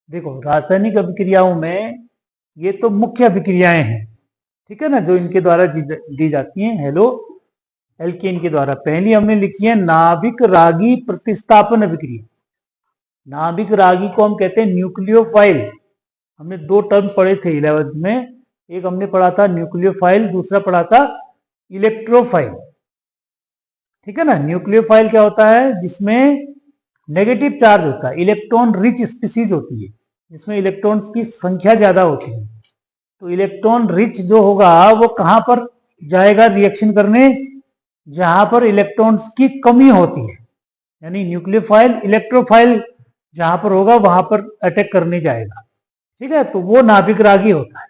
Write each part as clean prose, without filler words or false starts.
देखो रासायनिक अभिक्रियाओं में ये तो मुख्य अभिक्रियाएं हैं, ठीक है ना, जो इनके द्वारा दी जाती हैं हेलो एल्केन के द्वारा। पहली हमने लिखी है नाभिक रागी प्रतिस्थापन अभिक्रिया। नाभिक रागी को हम कहते हैं न्यूक्लियोफाइल। हमने दो टर्म पढ़े थे 11th में, एक हमने पढ़ा था न्यूक्लियोफाइल, दूसरा पढ़ा था इलेक्ट्रोफाइल, ठीक है ना। न्यूक्लियोफाइल क्या होता है, जिसमें नेगेटिव चार्ज होता है, इलेक्ट्रॉन रिच स्पीसीज होती है, जिसमें इलेक्ट्रॉन्स की संख्या ज्यादा होती है। तो इलेक्ट्रॉन रिच जो होगा वो कहां पर जाएगा रिएक्शन करने, जहां पर इलेक्ट्रॉन्स की कमी होती है, यानी न्यूक्लियोफाइल इलेक्ट्रोफाइल जहां पर होगा वहां पर अटैक करने जाएगा, ठीक है। तो वो नाभिक रागी होता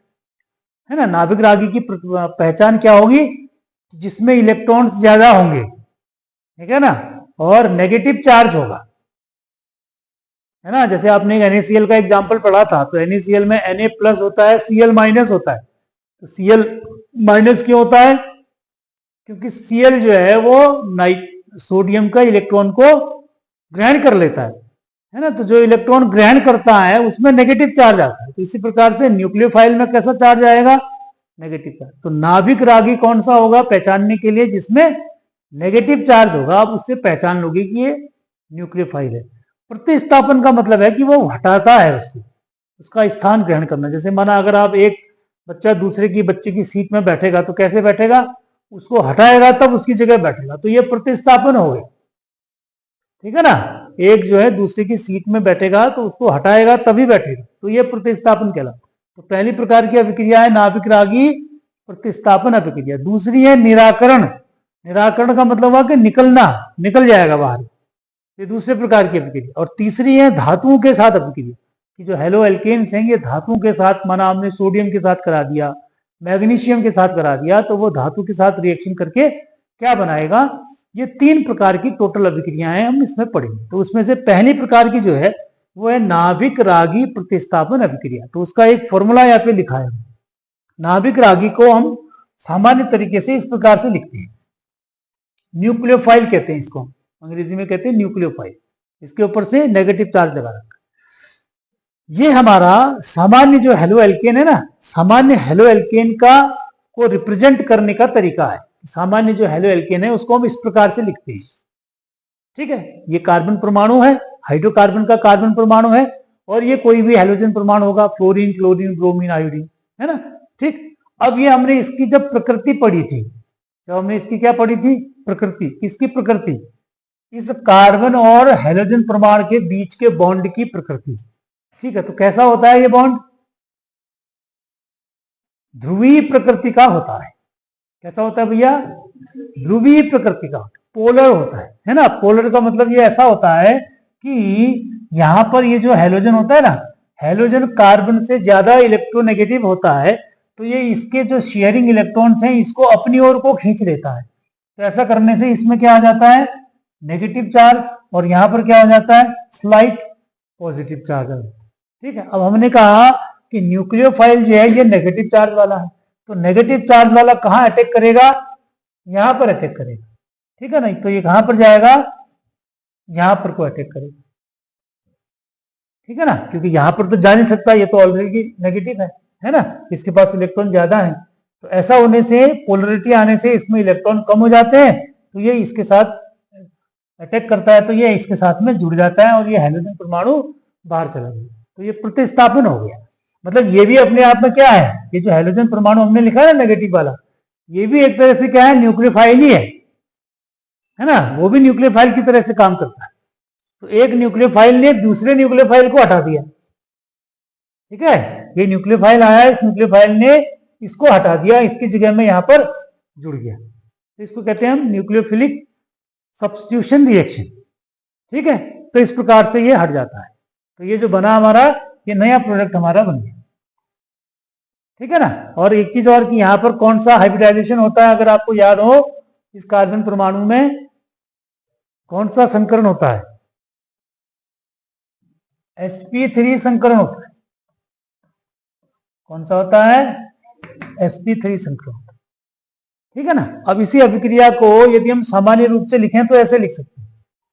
है ना। नाभिक रागी की पहचान क्या होगी, जिसमें इलेक्ट्रॉन्स ज्यादा होंगे, ठीक है ना, और नेगेटिव चार्ज होगा, है ना। जैसे आपने NaCl का एग्जांपल पढ़ा था, तो NaCl में Na+ होता है, Cl- होता है। तो Cl- क्यों होता है, क्योंकि Cl जो है वो सोडियम का इलेक्ट्रॉन को ग्रहण कर लेता है ना। तो जो इलेक्ट्रॉन ग्रहण करता है उसमें नेगेटिव चार्ज आता है। तो इसी प्रकार से न्यूक्लियोफाइल में कैसा चार्ज आएगा, नेगेटिव चार्ज। तो नाभिक रागी कौन सा होगा पहचानने के लिए, जिसमें नेगेटिव चार्ज होगा, आप उससे पहचान लोगे कि ये न्यूक्लियोफाइल है। प्रतिस्थापन का मतलब है कि वो हटाता है उसका स्थान ग्रहण करना। जैसे माना अगर आप एक बच्चा दूसरे की बच्चे की सीट में बैठेगा तो कैसे बैठेगा, उसको हटाएगा तब उसकी जगह बैठेगा, तो ये प्रतिस्थापन हो गया, ठीक है ना। एक जो है दूसरे की सीट में बैठेगा तो उसको हटाएगा तभी बैठेगा, तो ये प्रतिस्थापन कहलाता। तो पहली प्रकार की अभिक्रिया है नाभिक रागी प्रतिस्थापन अभिक्रिया। दूसरी है निराकरण। निराकरण का मतलब हुआ कि निकलना, निकल जाएगा बाहर, ये दूसरे प्रकार की अभिक्रिया। और तीसरी है धातुओं के साथ अभिक्रिया, कि जो हेलो एल्केन्स हैं ये धातुओं के साथ, माना हमने सोडियम के साथ करा दिया, मैग्नीशियम के साथ करा दिया, तो वो धातु के साथ रिएक्शन करके क्या बनाएगा। ये 3 प्रकार की टोटल अभिक्रियाएं हम इसमें पढ़ेंगे। तो उसमें से पहली प्रकार की जो है वो है नाभिक रागी प्रतिस्थापन अभिक्रिया। तो उसका एक फॉर्मूला यहाँ पे लिखा है। नाभिक रागी को हम सामान्य तरीके से इस प्रकार से लिखते हैं, न्यूक्लियोफाइल कहते हैं इसको, अंग्रेजी में कहते हैं न्यूक्लियोफाइल। इसके ऊपर से नेगेटिव चार्ज लगा रखा है। ये हमारा सामान्य जो हेलो एल्केन है ना, सामान्य हेलो एल्केन का को रिप्रेजेंट करने का तरीका है। सामान्य जो हेलो एल्केन है उसको हम इस प्रकार से लिखते हैं, ठीक है। ये कार्बन परमाणु है, हाइड्रोकार्बन का कार्बन परमाणु है, और ये कोई भी हेलोजन परमाणु होगा, फ्लोरीन, क्लोरीन, ब्रोमीन, आयोडीन, है ना, ठीक। अब ये हमने इसकी जब प्रकृति पढ़ी थी, जब हमने इसकी क्या पढ़ी थी, प्रकृति। किसकी प्रकृति, इस कार्बन और हेलोजन परमाणु के बीच के बॉन्ड की प्रकृति, ठीक है। तो कैसा होता है ये बॉन्ड, ध्रुवीय प्रकृति का होता है। कैसा होता है भैया, ध्रुवीय प्रकृति का, पोलर होता है ना। पोलर का मतलब ये ऐसा होता है कि यहां पर ये जो हेलोजन होता है ना, हेलोजन कार्बन से ज्यादा इलेक्ट्रोनेगेटिव होता है, तो ये इसके जो शेयरिंग इलेक्ट्रॉन्स हैं इसको अपनी ओर को खींच लेता है। तो ऐसा करने से इसमें क्या आ जाता है, नेगेटिव चार्ज, और यहां पर क्या हो जाता है, स्लाइट पॉजिटिव चार्ज, ठीक है। अब हमने कहा कि न्यूक्लियोफाइल जो है ये नेगेटिव चार्ज वाला है, तो नेगेटिव चार्ज वाला कहां अटैक करेगा, यहां पर अटैक करेगा, ठीक है ना। तो ये कहां पर जाएगा, यहां पर को अटैक करेगा, ठीक है ना, क्योंकि यहां पर तो जा नहीं सकता, ये तो ऑलरेडी नेगेटिव है ना, इसके पास इलेक्ट्रॉन ज्यादा है। तो ऐसा होने से, पोलरिटी आने से इसमें इलेक्ट्रॉन कम हो जाते हैं, तो ये इसके साथ अटैक करता है, तो ये इसके साथ में जुड़ जाता है और ये हाइड्रोजन परमाणु बाहर चला गया। तो ये प्रतिस्थापन हो गया। मतलब ये भी अपने आप में क्या है, ये जो हाइड्रोजन परमाणु हमने लिखा है नेगेटिव वाला, ये भी एक तरह से क्या है, न्यूक्लियोफाइल ही है ना, वो भी न्यूक्लियोफाइल की तरह से काम करता है। तो एक न्यूक्लियोफाइल ने दूसरे न्यूक्लियोफाइल को हटा दिया, ठीक है। ये न्यूक्लियोफाइल आया, इस न्यूक्लियोफाइल ने इसको हटा दिया, इसकी जगह में यहां पर जुड़ गया, तो इसको कहते हैं हम न्यूक्लियोफिलिक सब्स्टिट्यूशन रिएक्शन, ठीक है। तो इस प्रकार से ये हट जाता है। तो ये जो बना हमारा, ये नया प्रोडक्ट हमारा बन गया, ठीक है ना। और एक चीज और कि यहां पर कौन सा हाइब्रिडाइजेशन होता है, अगर आपको याद हो, इस कार्बन परमाणु में कौन सा संकरण होता है, sp3 संकरण होता है। कौन सा होता है, sp3 संकरण, ठीक है ना। अब इसी अभिक्रिया को यदि हम सामान्य रूप से लिखें तो ऐसे लिख सकते हैं,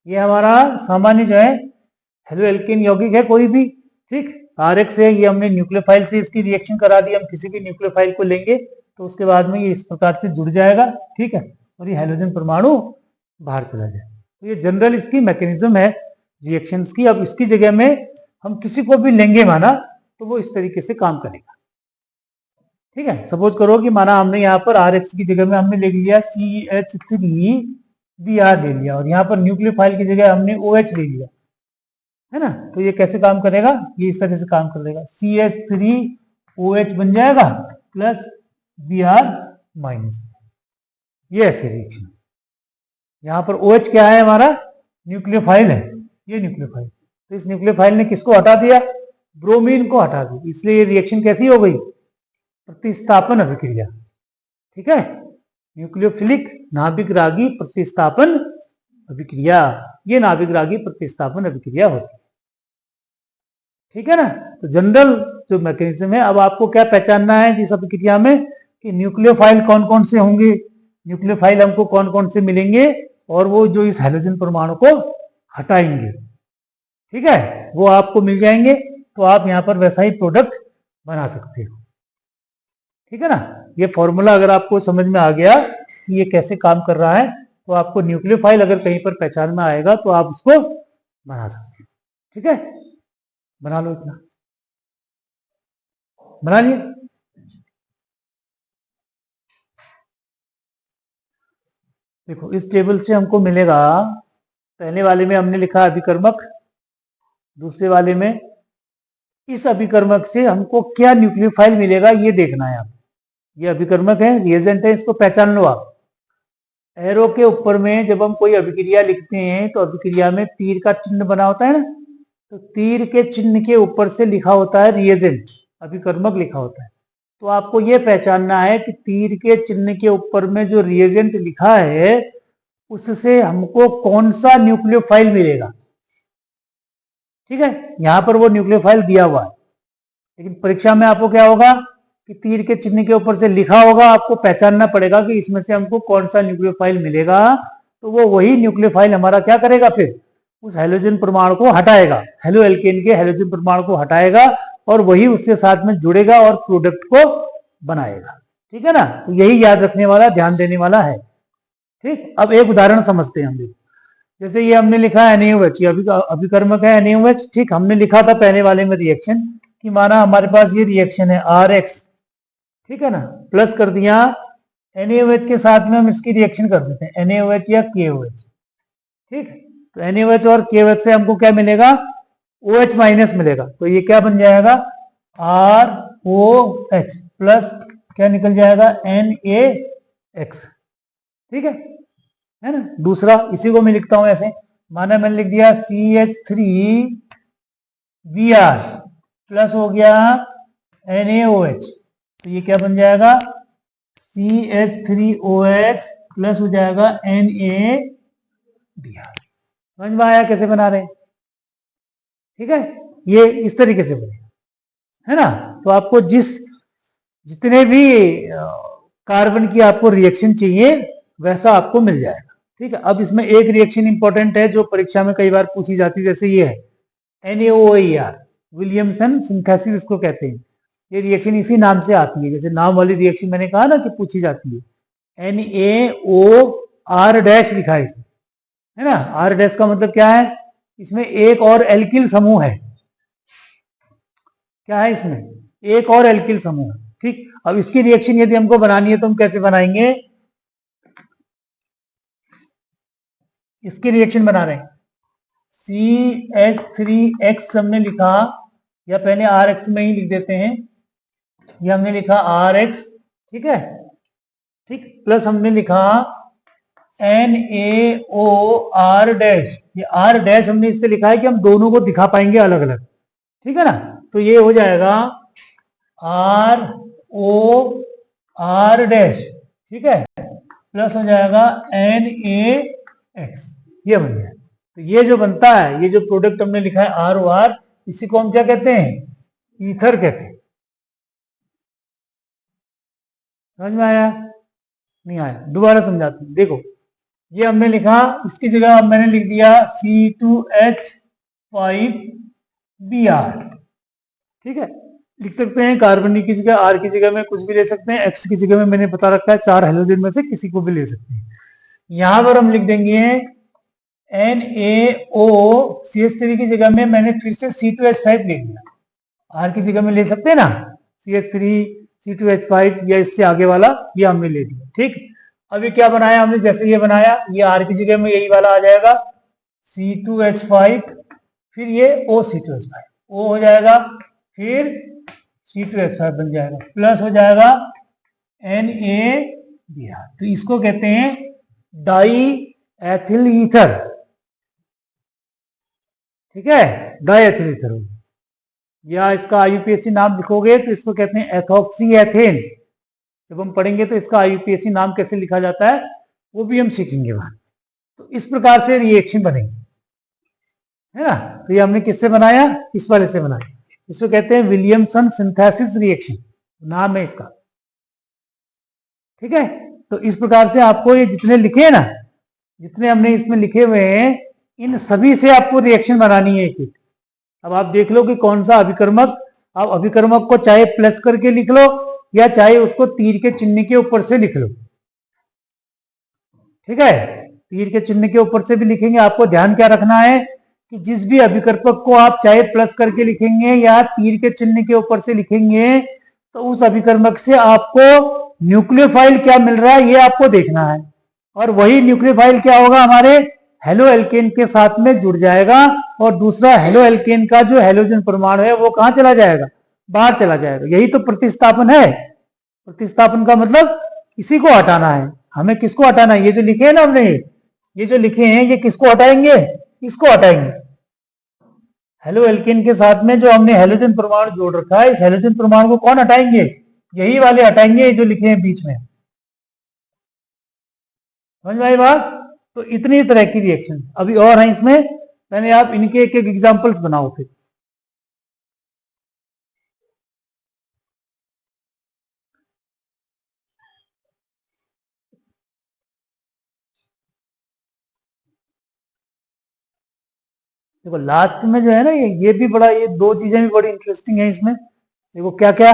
ये हमारा सामान्य जो है हेलो एल्केन यौगिक है कोई भी, ठीक। RX है, ये हमने न्यूक्लियोफाइल से इसकी रिएक्शन करा दी। हम किसी भी न्यूक्लियोफाइल को लेंगे तो उसके बाद में ये इस प्रकार से जुड़ जाएगा, ठीक है, और ये हाइड्रोजन परमाणु बाहर चला जाए। तो ये जनरल इसकी मैकेनिज्म है रिएक्शंस की। अब इसकी जगह में हम किसी को भी लेंगे माना तो वो इस तरीके से काम करेगा, ठीक है। सपोज करो कि माना हमने यहाँ पर RX की जगह में हमने ले लिया CH3Br ले लिया, और यहाँ पर न्यूक्लियोफाइल की जगह हमने OH ले लिया, है ना। तो ये कैसे काम करेगा, ये इस तरह से काम कर देगा, CH3OH बन जाएगा प्लस Br माइनस, ये ऐसे रिएक्शन। यहाँ पर OH क्या है, हमारा न्यूक्लियोफाइल है, ये न्यूक्लियोफाइल। तो इस न्यूक्लियोफाइल ने किसको हटा दिया, ब्रोमीन को हटा दिया, इसलिए ये रिएक्शन कैसी हो गई, प्रतिस्थापन अभिक्रिया, ठीक है। न्यूक्लियोफिलिक नाभिक रागी प्रतिस्थापन अभिक्रिया, ये नाभिक रागी प्रतिस्थापन अभिक्रिया होती है, ठीक है ना। तो जनरल जो मैकेनिज्म है, अब आपको क्या पहचानना है इस अभिक्रिया में कि न्यूक्लियोफाइल कौन कौन से होंगे, न्यूक्लियोफाइल हमको कौन कौन से मिलेंगे, और वो जो इस हाइड्रोजन परमाणु को हटाएंगे, ठीक है, वो आपको मिल जाएंगे। तो आप यहाँ पर वैसा ही प्रोडक्ट बना सकते हो, ठीक है ना। ये फॉर्मूला अगर आपको समझ में आ गया कि ये कैसे काम कर रहा है, तो आपको न्यूक्लियोफाइल अगर कहीं पर पहचान में आएगा तो आप उसको बना सकते हो, ठीक है। बना लो, इतना बना लिए। देखो इस टेबल से हमको मिलेगा, पहले वाले में हमने लिखा अभिकर्मक, दूसरे वाले में इस अभिकर्मक से हमको क्या न्यूक्लियोफाइल मिलेगा ये देखना है। आप ये अभिकर्मक है, रिएजेंट है, इसको पहचान लो आप। एरो के ऊपर में जब हम कोई अभिक्रिया लिखते हैं तो अभिक्रिया में तीर का चिन्ह बना होता है ना, तो तीर के चिन्ह के ऊपर से लिखा होता है रिएजेंट, अभिकर्मक लिखा होता है। तो आपको ये पहचानना है कि तीर के चिन्ह के ऊपर में जो रिएजेंट लिखा है उससे हमको कौन सा न्यूक्लियोफाइल मिलेगा, ठीक है। यहां पर वो न्यूक्लियोफाइल दिया हुआ है, लेकिन परीक्षा में आपको क्या होगा कि तीर के चिन्ह के ऊपर से लिखा होगा, आपको पहचानना पड़ेगा कि इसमें से हमको कौन सा न्यूक्लियोफाइल मिलेगा। तो वो वही न्यूक्लियोफाइल हमारा क्या करेगा, फिर उस हाइड्रोजन परमाणु को हटाएगा, हेलो एल्केन के हाइड्रोजन परमाणु को हटाएगा, और वही उसके साथ में जुड़ेगा और प्रोडक्ट को बनाएगा, ठीक है ना। तो यही याद रखने वाला, ध्यान देने वाला है, ठीक। अब एक उदाहरण समझते हैं हम। जैसे ये हमने लिखा है NaOH, ये अभिकर्मक है NaOH, ठीक। हमने लिखा था पहले वाले में रिएक्शन कि माना हमारे पास ये रिएक्शन है RX, ठीक है ना, प्लस कर दिया NaOH के साथ में हम इसकी रिएक्शन कर देते हैं NaOH या KOH, ठीक। तो NaOH और KOH से हमको क्या मिलेगा, OH माइनस मिलेगा। तो ये क्या बन जाएगा, ROH प्लस क्या निकल जाएगा, NaX, ठीक है ना। दूसरा इसी को मैं लिखता हूं ऐसे, माना मैंने लिख दिया CH3Br प्लस हो गया NaOH, तो ये क्या बन जाएगा, CH3OH प्लस हो जाएगा NaBr। समझ में आया कैसे बना रहे हैं, ठीक है। ये इस तरीके से बनेगा, है ना। तो आपको जितने भी कार्बन की आपको रिएक्शन चाहिए वैसा आपको मिल जाएगा, ठीक है। अब इसमें एक रिएक्शन इंपॉर्टेंट है जो परीक्षा में कई बार पूछी जाती है, जैसे ये है NaOER, विलियमसन सिंथेसिस इसको कहते हैं। ये रिएक्शन इसी नाम से आती है, जैसे नाम वाली रिएक्शन मैंने कहा ना कि पूछी जाती है, NaOR डैश लिखा है इसमें, है ना। R डैश का मतलब क्या है, इसमें एक और एल्किल समूह है, क्या है इसमें, एक और एल्किल समूह है, ठीक। अब इसकी रिएक्शन यदि हमको बनानी है तो हम कैसे बनाएंगे, इसकी रिएक्शन बना रहे हैं, CH3X हमने लिखा, या पहले RX में ही लिख देते हैं, ये हमने लिखा RX, ठीक है, ठीक, प्लस हमने लिखा NaOR डैश। ये R डैश हमने इससे लिखा है कि हम दोनों को दिखा पाएंगे अलग अलग, ठीक है ना। तो ये हो जाएगा ROR डैश, ठीक है, प्लस हो जाएगा NaX, ये बन गया। तो ये जो बनता है, ये जो प्रोडक्ट हमने लिखा है ROR, इसी को हम क्या कहते हैं, ईथर कहते हैं। समझ में आया, नहीं आया, दोबारा समझाते हैं। देखो ये हमने लिखा, इसकी जगह मैंने लिख दिया C2H5Br, ठीक है, लिख सकते हैं कार्बन की जगह आर की जगह में कुछ भी ले सकते हैं, एक्स की जगह में मैंने बता रखा है 4 हेलोजन में से किसी को भी ले सकते हैं। यहां पर हम लिख देंगे NaOCH3 की जगह में मैंने फिर से C2H5 ले लिया, आर की जगह में ले सकते हैं ना, CH3 C2H5 या इससे आगे वाला ये हमने ले लिया। ठीक, अब ये क्या बनाया हमने, जैसे ये बनाया ये आर की जगह में यही वाला आ जाएगा C2H5, फिर ये OC2H5 O हो जाएगा, फिर C2H5 बन जाएगा, प्लस हो जाएगा NaBr, तो इसको कहते हैं डाई एथिल ईथर। ठीक है, डाई एथिल ईथर, या इसका IUPAC नाम लिखोगे तो इसको कहते हैं एथॉक्सी एथेन। जब हम पढ़ेंगे तो इसका IUPAC नाम कैसे लिखा जाता है वो भी हम सीखेंगे वहां। तो इस प्रकार से रिएक्शन बनेंगे, है ना। तो ये हमने किससे बनाया, इस वाले से बनाया, इसको कहते हैं विलियमसन सिंथेसिस रिएक्शन, नाम है इसका। ठीक है, तो इस प्रकार से आपको ये जितने लिखे हैं ना, जितने हमने इसमें लिखे हुए हैं, इन सभी से आपको रिएक्शन बनानी है एक एक। अब आप देख लो कि कौन सा अभिकर्मक, आप अभिकर्मक को चाहे प्लस करके लिख लो या चाहे उसको तीर के चिन्ह के ऊपर से लिख लो। ठीक है, तीर के चिन्ह के ऊपर से भी लिखेंगे। आपको ध्यान क्या रखना है कि जिस भी अभिकर्मक को आप चाहे प्लस करके लिखेंगे या तीर के चिन्ह के ऊपर से लिखेंगे, तो उस अभिकर्मक से आपको न्यूक्लियोफाइल क्या मिल रहा है ये आपको देखना है, और वही न्यूक्लियोफाइल क्या होगा, हमारे हेलो एल्केन के साथ में जुड़ जाएगा, और दूसरा हेलो एल्केन का जो हेलोजन परमाणु है वो कहां चला जाएगा, बाहर चला जाएगा। यही तो प्रतिस्थापन है। प्रतिस्थापन का मतलब इसी को हटाना है, हमें किसको हटाना है, ये जो लिखे हैं ना हमने, ये जो लिखे हैं ये किसको हटाएंगे, इसको हटाएंगे। हेलो एल्केन के साथ में जो हमने हेलोजन परमाणु जोड़ रखा है, इस हेलोजन परमाणु को कौन हटाएंगे, यही वाले हटाएंगे जो लिखे हैं बीच में। समझ में आई बात। तो इतनी तरह की रिएक्शन अभी और हैं इसमें, पहले आप इनके एक एक एग्जांपल्स बनाओ। फिर देखो लास्ट में जो है ना, ये भी बड़ा, ये दो चीजें भी बड़ी इंटरेस्टिंग है इसमें। देखो क्या क्या,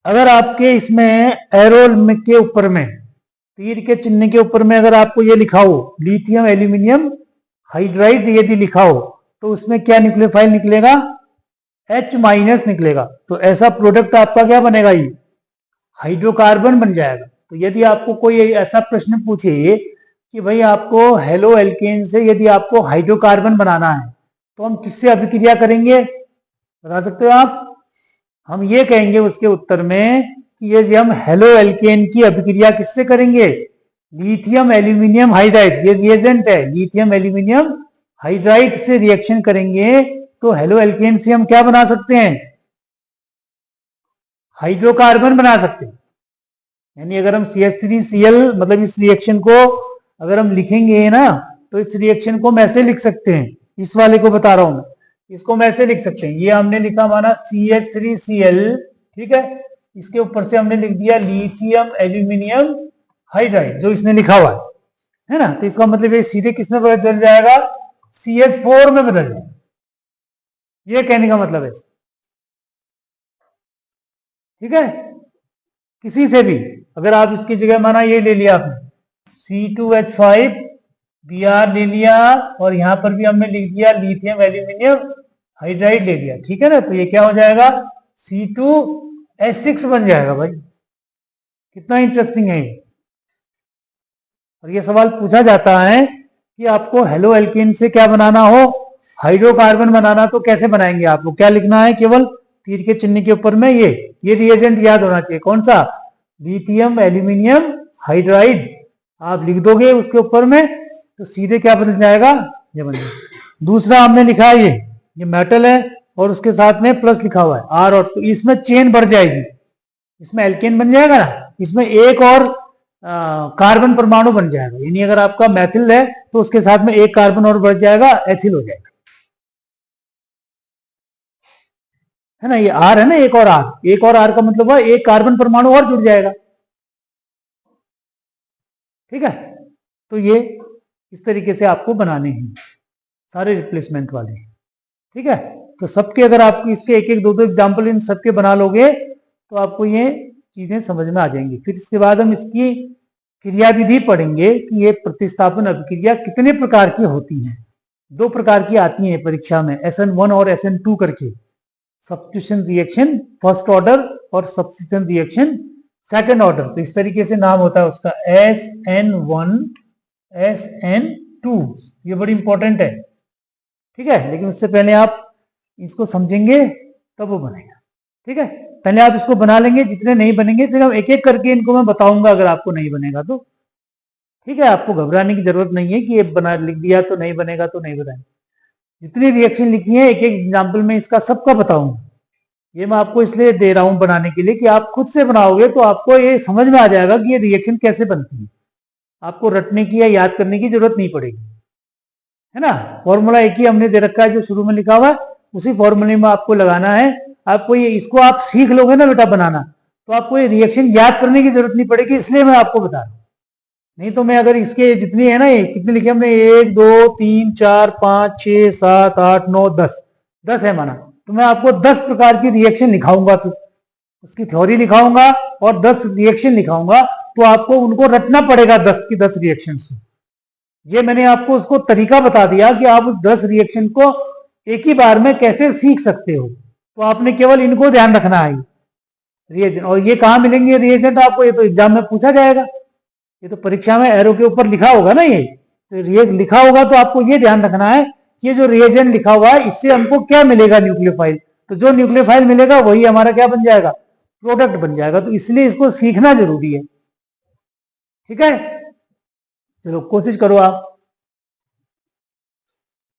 अगर आपके इसमें एरो के ऊपर में, तीर के चिन्ह के ऊपर में अगर आपको ये लिखा हो लिथियम एल्यूमिनियम हाइड्राइड यदि लिखा हो, तो उसमें क्या न्यूक्लियोफाइल निकलेगा, H माइनस निकलेगा। तो ऐसा प्रोडक्ट आपका क्या बनेगा, ये हाइड्रोकार्बन बन जाएगा। तो यदि आपको कोई ऐसा प्रश्न पूछे कि भाई आपको हेलो एल्केन से यदि आपको हाइड्रोकार्बन बनाना है तो हम किससे अभिक्रिया करेंगे, बता सकते हो आप। हम ये कहेंगे उसके उत्तर में कि यदि हम हेलो एल्केन की अभिक्रिया किससे करेंगे, लिथियम एल्यूमिनियम हाइड्राइड, ये रिएजेंट है, लिथियम एल्यूमिनियम हाइड्राइड से रिएक्शन करेंगे तो हेलो एल्केन से हम क्या बना सकते हैं, हाइड्रोकार्बन बना सकते हैं। यानी अगर हम CH3Cl मतलब इस रिएक्शन को अगर हम लिखेंगे ना, तो इस रिएक्शन को हम ऐसे लिख सकते हैं, इस वाले को बता रहा हूं मैं, इसको हम ऐसे लिख सकते हैं। ये हमने लिखा माना CH3Cl, ठीक है, इसके ऊपर से हमने लिख दिया लिथियम एल्यूमिनियम हाइड्राइड जो इसने लिखा हुआ है ना। तो इसका मतलब ये सीधे किसमें बदल जाएगा, CH4 में बदल जाएगा। ये कहने का मतलब है, ठीक है। किसी से भी अगर आप इसकी जगह माना ये ले लिया आपने C2H5 Br ले लिया, और यहां पर भी हमने लिख दिया लिथियम एल्यूमिनियम हाइड्राइड ले लिया, ठीक है ना। तो ये क्या हो जाएगा, C2H6 बन जाएगा। भाई कितना इंटरेस्टिंग है ये। और ये सवाल पूछा जाता है कि आपको हेलो एल्केन से क्या बनाना हो, हाइड्रोकार्बन बनाना, तो कैसे बनाएंगे। आपको क्या लिखना है, केवल तीर के चिन्ह के ऊपर में ये रिएजेंट याद होना चाहिए, कौन सा, लिथियम एल्यूमिनियम हाइड्राइड। आप लिख दोगे उसके ऊपर में तो सीधे क्या बन जाएगा, ये बन जाएगा। दूसरा हमने लिखा है ये मेटल है और उसके साथ में प्लस लिखा हुआ है आर, और तो इसमें चेन बढ़ जाएगी, इसमें एल्केन बन जाएगा ना, इसमें एक और कार्बन परमाणु बन जाएगा। यानी अगर आपका मैथिल है तो उसके साथ में एक कार्बन और बढ़ जाएगा, एथिल हो जाएगा, है ना। ये आर है ना, एक और आर, एक और आर का मतलब है एक कार्बन परमाणु और जुड़ जाएगा, ठीक है। तो ये इस तरीके से आपको बनाने हैं सारे रिप्लेसमेंट वाले, ठीक है। तो सबके अगर आप इसके एक एक दो दो एग्जाम्पल इन सबके बना लोगे तो आपको ये चीजें समझ में आ जाएंगी। फिर इसके बाद हम इसकी क्रियाविधि पढ़ेंगे कि ये प्रतिस्थापन अभिक्रिया कितने प्रकार की होती हैं। 2 प्रकार की आती हैं परीक्षा में, SN1 और SN2 करके। सब्स्टिट्यूशन रिएक्शन फर्स्ट ऑर्डर और सब्स्टिट्यूशन रिएक्शन सेकंड ऑर्डर। तो इस तरीके से नाम होता है उसका, SN1 SN2। ये बड़ी इंपॉर्टेंट है, ठीक है। लेकिन उससे पहले आप इसको समझेंगे तब वो बनेगा, ठीक है। पहले आप इसको बना लेंगे, जितने नहीं बनेंगे फिर हम एक एक करके इनको मैं बताऊंगा अगर आपको नहीं बनेगा तो, ठीक है। आपको घबराने की जरूरत नहीं है कि ये बना लिख दिया तो नहीं बनेगा तो नहीं बनाएंगे। जितनी रिएक्शन लिखी है एक एक एग्जाम्पल में इसका सबका बताऊंगा। ये मैं आपको इसलिए दे रहा हूं बनाने के लिए कि आप खुद से बनाओगे तो आपको ये समझ में आ जाएगा कि ये रिएक्शन कैसे बनती है। आपको रटने की या याद करने की जरूरत नहीं पड़ेगी, है ना। फॉर्मूला एक ही हमने दे रखा है जो शुरू में लिखा हुआ है, उसी फॉर्मूले में आपको लगाना है। आपको ये, इसको आप सीख लोगे ना बेटा बनाना, तो आपको ये रिएक्शन याद करने की जरूरत नहीं पड़ेगी, इसलिए मैं आपको बता रहा हूं। नहीं तो मैं अगर इसके जितनी है ना, ये कितने लिखे हमने, 1 2 3 4 5 6 7 8 9 10 है माना, तो मैं आपको 10 प्रकार की रिएक्शन लिखाऊंगा, फिर उसकी थ्योरी लिखाऊंगा और 10 रिएक्शन लिखाऊंगा। तो आपको उनको रटना पड़ेगा 10 की 10 रिएक्शन से। ये मैंने आपको उसको तरीका बता दिया कि आप उस 10 रिएक्शन को एक ही बार में कैसे सीख सकते हो। तो आपने केवल इनको ध्यान रखना है, रिएजेंट। और ये कहाँ मिलेंगे रिएजेंट आपको, ये तो एग्जाम में पूछा जाएगा, ये तो परीक्षा में एरो के ऊपर लिखा होगा ना, ये तो लिखा होगा। तो आपको ये ध्यान रखना है कि ये जो रिएजेंट लिखा हुआ है इससे हमको क्या मिलेगा, न्यूक्लियोफाइल। तो जो न्यूक्लियोफाइल मिलेगा वही हमारा क्या बन जाएगा, प्रोडक्ट बन जाएगा। तो इसलिए इसको सीखना जरूरी है, ठीक है। चलो कोशिश करो आप।